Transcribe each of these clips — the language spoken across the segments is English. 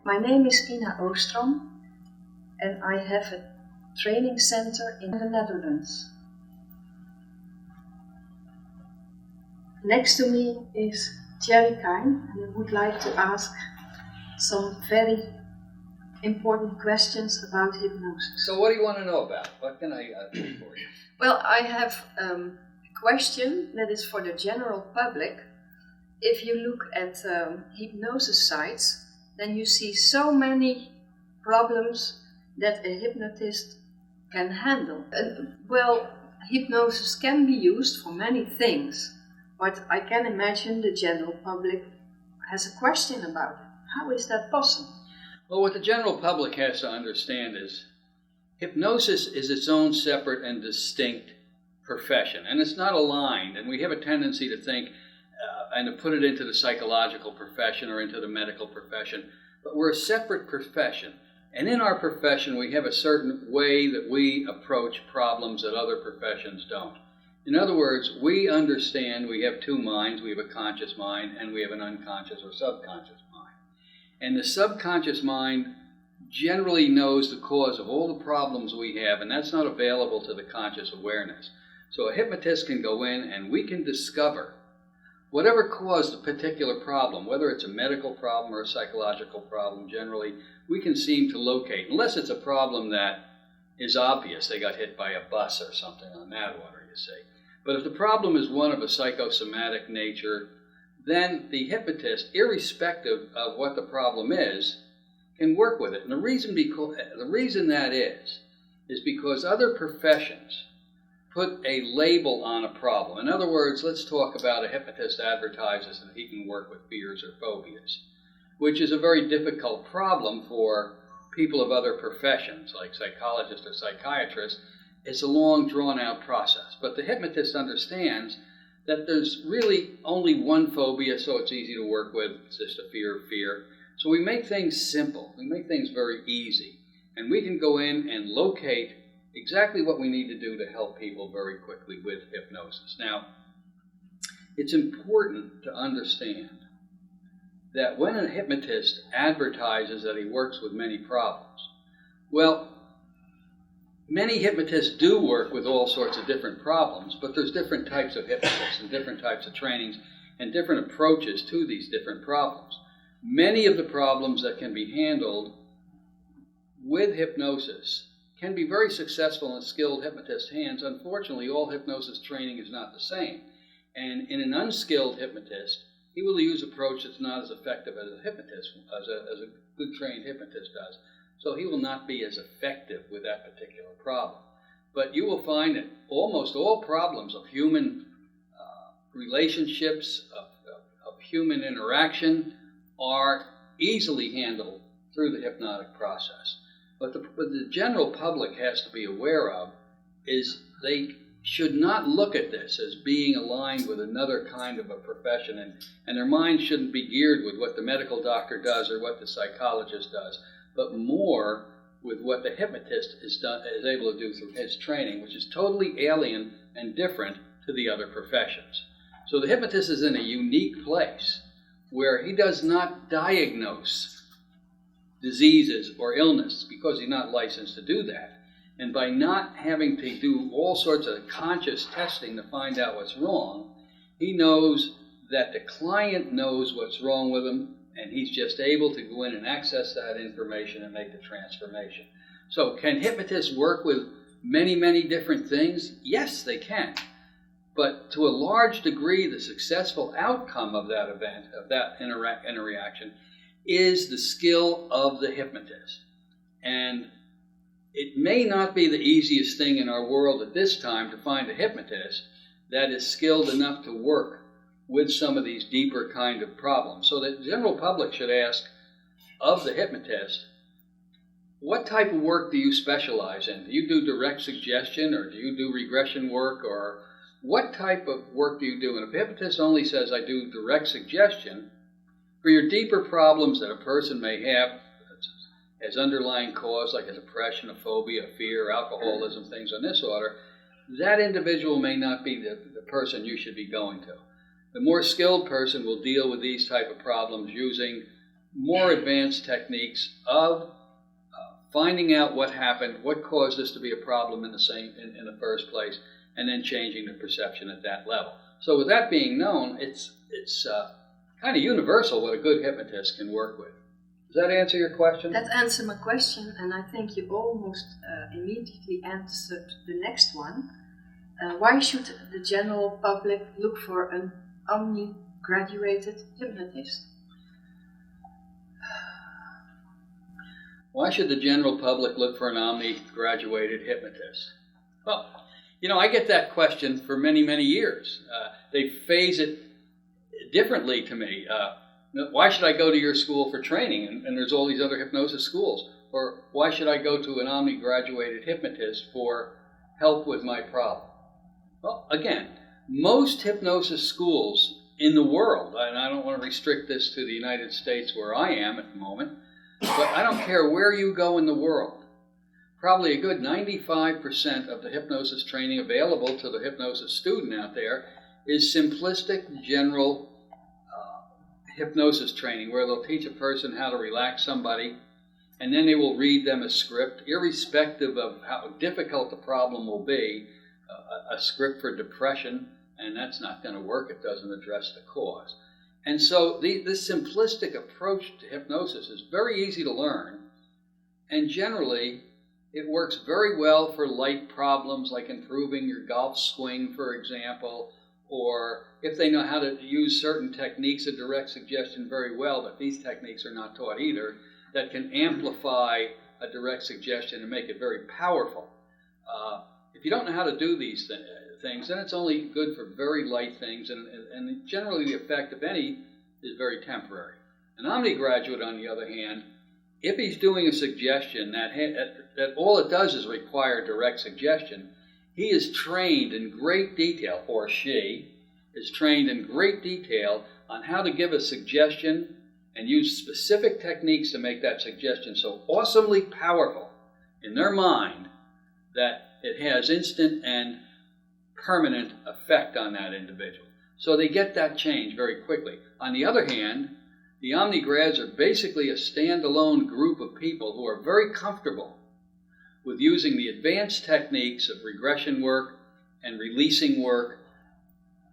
My name is Ina Oostrom and I have a training center in the Netherlands. Next to me is Gerald Kein, and I would like to ask some very important questions about hypnosis. So what do you want to know about? What can I do for you? Well, I have a question that is for the general public. If you look at hypnosis sites, then you see so many problems that a hypnotist can handle. Well, hypnosis can be used for many things, but I can imagine the general public has a question about it. How is that possible? Well, what the general public has to understand is hypnosis is its own separate and distinct profession, and it's not aligned, and we have a tendency to think and to put it into the psychological profession or into the medical profession, but we're a separate profession. And in our profession, we have a certain way that we approach problems that other professions don't. In other words, we understand we have two minds. We have a conscious mind and we have an unconscious or subconscious mind. And the subconscious mind generally knows the cause of all the problems we have, and that's not available to the conscious awareness. So a hypnotist can go in and we can discover whatever caused the particular problem, whether it's a medical problem or a psychological problem, generally, we can seem to locate, unless it's a problem that is obvious. They got hit by a bus or something on that order, you see. But if the problem is one of a psychosomatic nature, then the hypnotist, irrespective of what the problem is, can work with it. And the reason that is because other professions put a label on a problem. In other words, let's talk about a hypnotist advertises that he can work with fears or phobias, which is a very difficult problem for people of other professions, like psychologists or psychiatrists. It's a long, drawn-out process. But the hypnotist understands that there's really only one phobia, so it's easy to work with. It's just a fear of fear. So we make things simple. We make things very easy. And we can go in and locate exactly what we need to do to help people very quickly with hypnosis. Now, it's important to understand that when a hypnotist advertises that he works with many problems, well, many hypnotists do work with all sorts of different problems, but there's different types of hypnotists and different types of trainings and different approaches to these different problems. Many of the problems that can be handled with hypnosis can be very successful in skilled hypnotist hands. Unfortunately, all hypnosis training is not the same. And in an unskilled hypnotist, he will use an approach that's not as effective as a hypnotist, as a good trained hypnotist does. So he will not be as effective with that particular problem. But you will find that almost all problems of human relationships, of human interaction, are easily handled through the hypnotic process. What the general public has to be aware of is they should not look at this as being aligned with another kind of a profession, and their mind shouldn't be geared with what the medical doctor does or what the psychologist does, but more with what the hypnotist is able to do through his training, which is totally alien and different to the other professions. So the hypnotist is in a unique place where he does not diagnose diseases or illness because he's not licensed to do that. And by not having to do all sorts of conscious testing to find out what's wrong, he knows that the client knows what's wrong with him, and he's just able to go in and access that information and make the transformation. So can hypnotists work with many, many different things? Yes, they can. But to a large degree, the successful outcome of that event, of that interaction, is the skill of the hypnotist. And it may not be the easiest thing in our world at this time to find a hypnotist that is skilled enough to work with some of these deeper kind of problems. So the general public should ask of the hypnotist, what type of work do you specialize in? Do you do direct suggestion, or do you do regression work, or what type of work do you do? And if a hypnotist only says, I do direct suggestion, for your deeper problems that a person may have as underlying cause, like a depression, a phobia, a fear, alcoholism, things on this order, that individual may not be the person you should be going to. The more skilled person will deal with these type of problems using more advanced techniques of finding out what happened, what caused this to be a problem in the first place, and then changing the perception at that level. So with that being known, it's kind of universal what a good hypnotist can work with. Does that answer your question? That answered my question, and I think you almost immediately answered the next one. Why should the general public look for an OMNI graduated hypnotist? Why should the general public look for an OMNI graduated hypnotist? Well, I get that question for many, many years. They phase it differently to me. Why should I go to your school for training? And there's all these other hypnosis schools. Or why should I go to an OMNI graduated hypnotist for help with my problem? Well, again, most hypnosis schools in the world, and I don't want to restrict this to the United States where I am at the moment, but I don't care where you go in the world, probably a good 95% of the hypnosis training available to the hypnosis student out there is simplistic general hypnosis training, where they'll teach a person how to relax somebody, and then they will read them a script, irrespective of how difficult the problem will be, a script for depression, and that's not going to work. It doesn't address the cause. And so this simplistic approach to hypnosis is very easy to learn, and generally it works very well for light problems like improving your golf swing, for example, or if they know how to use certain techniques of direct suggestion very well, but these techniques are not taught either, that can amplify a direct suggestion and make it very powerful. If you don't know how to do these things, then it's only good for very light things, and generally the effect, if any, is very temporary. An OMNI graduate, on the other hand, if he's doing a suggestion that all it does is require direct suggestion, he is trained in great detail, or she is trained in great detail on how to give a suggestion and use specific techniques to make that suggestion so awesomely powerful in their mind that it has instant and permanent effect on that individual. So they get that change very quickly. On the other hand, the OMNI grads are basically a standalone group of people who are very comfortable with using the advanced techniques of regression work and releasing work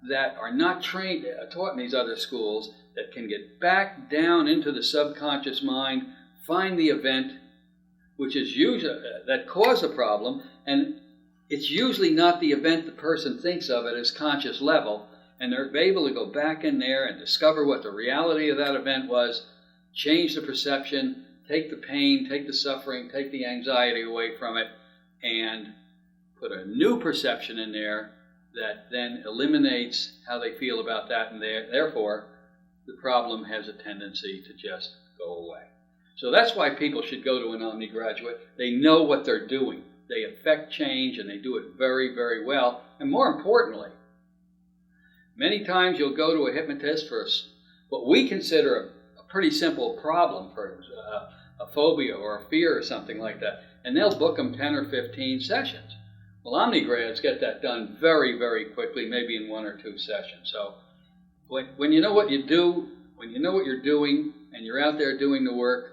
that are not taught in these other schools, that can get back down into the subconscious mind, find the event which is usually that caused the problem, and it's usually not the event the person thinks of at his conscious level, and they're able to go back in there and discover what the reality of that event was, change the perception, take the pain, take the suffering, take the anxiety away from it, and put a new perception in there that then eliminates how they feel about that, and therefore the problem has a tendency to just go away. So that's why people should go to an OMNI graduate. They know what they're doing. They affect change, and they do it very, very well. And more importantly, many times you'll go to a hypnotist for what we consider a pretty simple problem, for a phobia or a fear or something like that, and they'll book them 10 or 15 sessions. Well, OMNI grads get that done very, very quickly, maybe in 1 or 2 sessions. So when you know what you do, when you know what you're doing, and you're out there doing the work,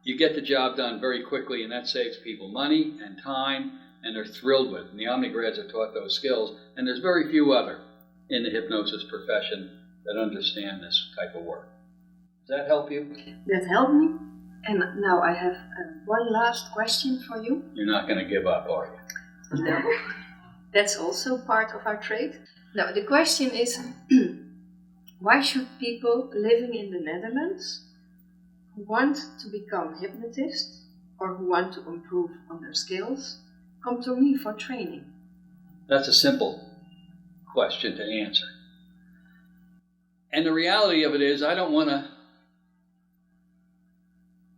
you get the job done very quickly, and that saves people money and time, and they're thrilled with it. And the OMNI grads are taught those skills, and there's very few other in the hypnosis profession that understand this type of work. Does that help you? That helped me. And now I have one last question for you. You're not going to give up, are you? No. That's also part of our trade. Now, the question is, why should people living in the Netherlands who want to become hypnotists or who want to improve on their skills come to me for training? That's a simple question to answer. And the reality of it is, I don't want to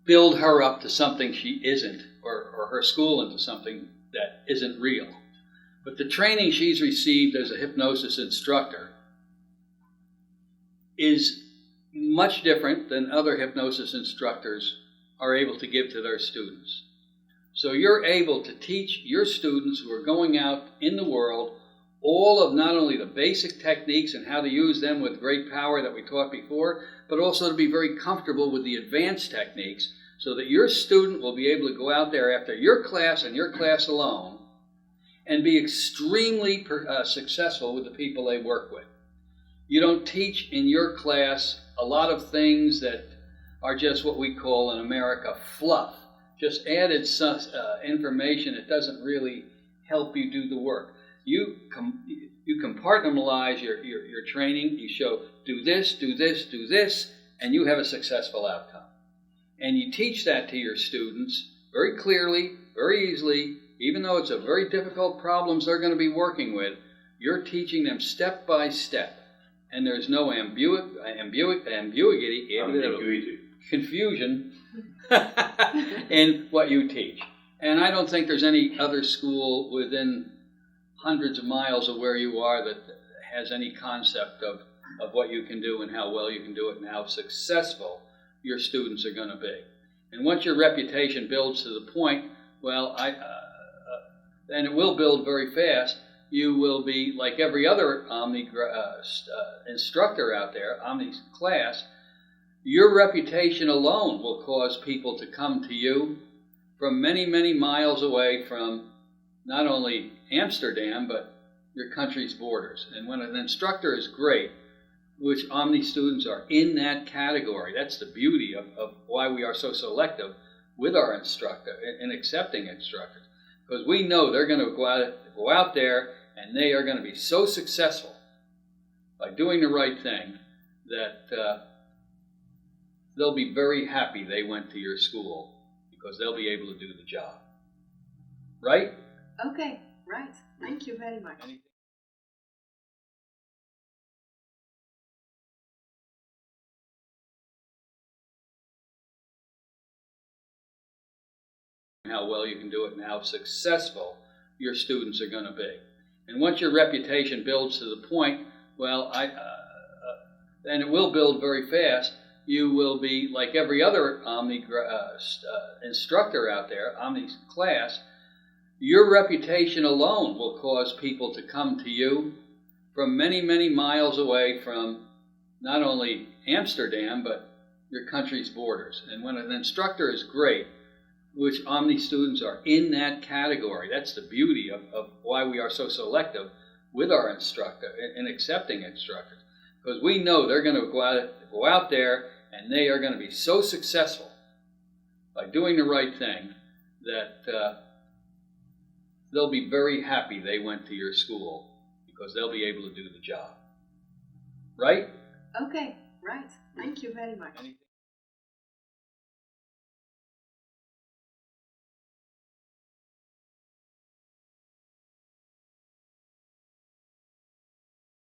build her up to something she isn't, or her school into something that isn't real. But the training she's received as a hypnosis instructor is much different than other hypnosis instructors are able to give to their students. So you're able to teach your students who are going out in the world all of not only the basic techniques and how to use them with great power that we taught before, but also to be very comfortable with the advanced techniques so that your student will be able to go out there after your class and your class alone and be extremely successful with the people they work with. You don't teach in your class a lot of things that are just what we call in America fluff, just added information that doesn't really help you do the work. You compartmentalize your training. You show, do this, do this, do this, and you have a successful outcome. And you teach that to your students very clearly, very easily, even though it's a very difficult problems they're going to be working with. You're teaching them step by step. And there's no ambiguity, confusion in what you teach. And I don't think there's any other school within hundreds of miles of where you are that has any concept of what you can do and how well you can do it and how successful your students are going to be. And once your reputation builds to the point, well, and it will build very fast, you will be like every other OMNI instructor out there, OMNI class. Your reputation alone will cause people to come to you from many, many miles away from not only Amsterdam, but your country's borders. And when an instructor is great, which OMNI students are in that category, that's the beauty of why we are so selective with our instructor and accepting instructors. Because we know they're going to go out there and they are going to be so successful by doing the right thing that they'll be very happy they went to your school because they'll be able to do the job. Right? Okay, right. Thank you very much. How well you can do it and how successful your students are going to be. And once your reputation builds to the point, well, and it will build very fast, you will be like every other OMNI instructor out there, OMNI class. Your reputation alone will cause people to come to you from many, many miles away from not only Amsterdam, but your country's borders. And when an instructor is great, which OMNI students are in that category, that's the beauty of why we are so selective with our instructor and accepting instructors. Because we know they're going to go out there and they are going to be so successful by doing the right thing that they'll be very happy they went to your school because they'll be able to do the job. Right? Okay, right. Thank you very much.